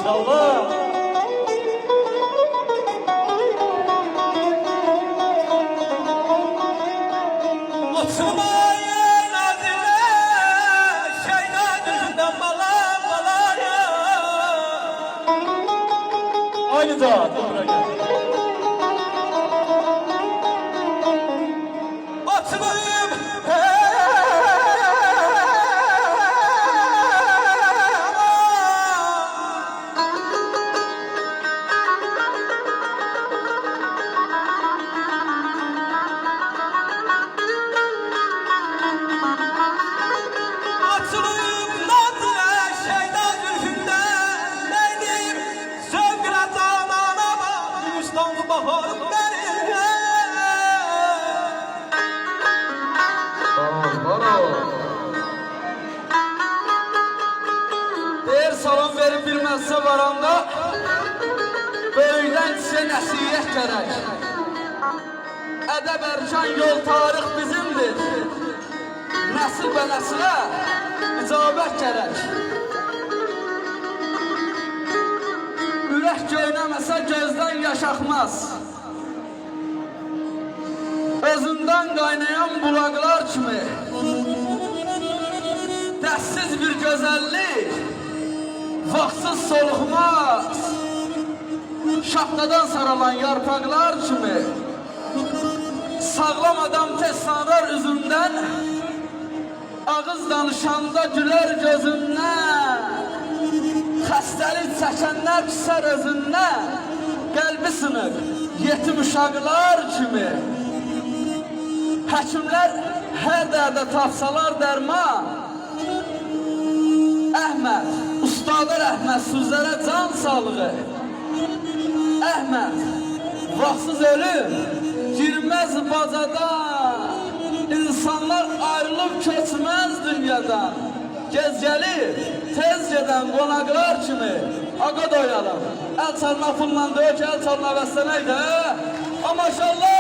Maşallah. Oturmayın azile, şeyden yüzünden balam balar ya. Aynı da dobra gel. Oturmayın, oturmayın nazile, şeyden yüzünden neydim? Sevgiletan anama, Gülistanlı baharım benim. Eğer salam verip bilmezse varanda böyleden size nəsiyyət gərək. Ədəb erkan yol tarix bizimdir. Nəsil və nəsilə icabət gərək. Ürək göynəməsə gözdən yaş axmaz. Özündən qaynayan bulaqlar kimi dəssiz bir gözəllik vaxtsız soluxmaz. Şaxtadan saralan yarpaqlar kimi sağlam adam tez sarar üzündən, ağız danışanda gülər gözündən. Xəstəlik çəkənlər pisər özündən, qəlbi sınır yetim uşaqlar kimi. Həkimlər hər dərdə tapsalar dərman, Əhməd, ustada rəhmət sözlərə can sağlığı. Əhməd, vaxtsız ölüm girməz bacadan. İnsanlar ayrılıb keçməz dünyadan. Gez gəlir, tez gedən qonaqlar kimi aqa doyalım. Əl çalma pulla döyək, əl çalma vəsənəydə. Maşallah!